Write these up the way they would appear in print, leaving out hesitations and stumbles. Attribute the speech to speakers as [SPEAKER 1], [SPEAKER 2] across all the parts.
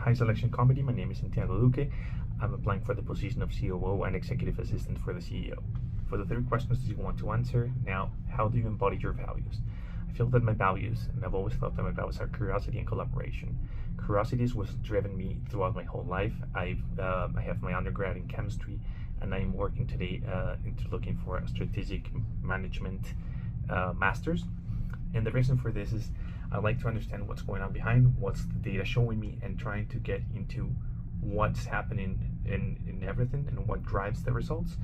[SPEAKER 1] Hi Selection Comedy, my name is Santiago Duque. I'm applying for the position of COO and Executive Assistant for the CEO. For the 3 questions you want to answer, now, how do you embody your values? I feel that my values, and I've always thought that my values are curiosity and collaboration. Curiosity is what's driven me throughout my whole life. I have my undergrad in chemistry, and I'm working today into looking for a strategic management master's. And the reason for this is I like to understand what's going on behind, what's the data showing me, and trying to get into what's happening in everything and what drives the results.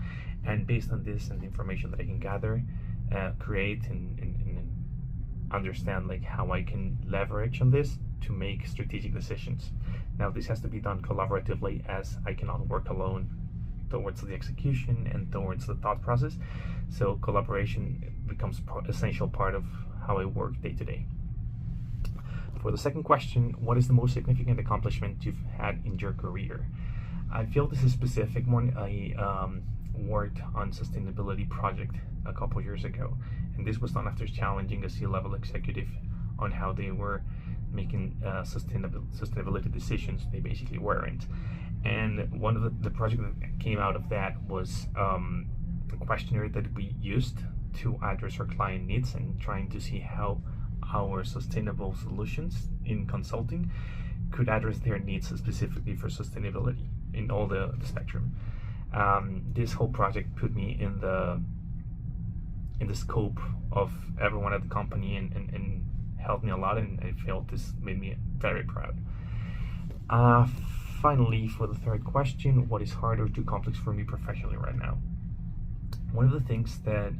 [SPEAKER 1] And based on this and the information that I can gather, create and understand like how I can leverage on this to make strategic decisions. Now this has to be done collaboratively, as I cannot work alone towards the execution and towards the thought process. So collaboration becomes essential part of how I work day to day. For the second question, what is the most significant accomplishment you've had in your career? I feel this is a specific one. I worked on sustainability project a couple years ago, and this was done after challenging a C-level executive on how they were making sustainability decisions. They basically weren't. And one of the project that came out of that was a questionnaire that we used to address our client needs and trying to see how our sustainable solutions in consulting could address their needs specifically for sustainability in all the spectrum. This whole project put me in the scope of everyone at the company and helped me a lot, and I felt this made me very proud. Finally, for the third question, what is hard or too complex for me professionally right now? One of the things that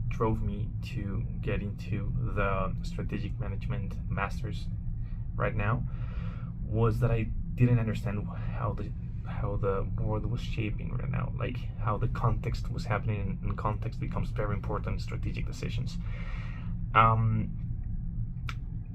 [SPEAKER 1] drove me to get into the strategic management masters right now was that I didn't understand how the world was shaping right now, like how the context was happening, and context becomes very important in strategic decisions.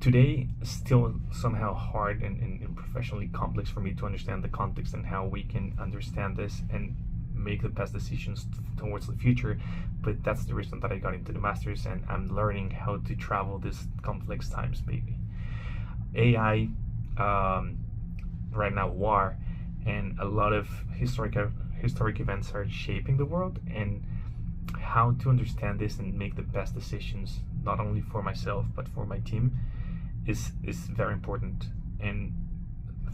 [SPEAKER 1] Today, still somehow hard and professionally complex for me to understand the context and how we can understand this and make the best decisions towards the future. But that's the reason that I got into the masters, and I'm learning how to travel this complex times, baby. AI, right now, war, and a lot of historic events are shaping the world, and how to understand this and make the best decisions, not only for myself but for my team, is very important. And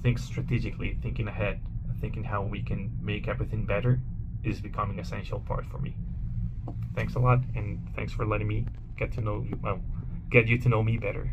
[SPEAKER 1] think strategically, thinking ahead, thinking how we can make everything better is becoming an essential part for me. Thanks a lot, and thanks for letting me get you to know me better.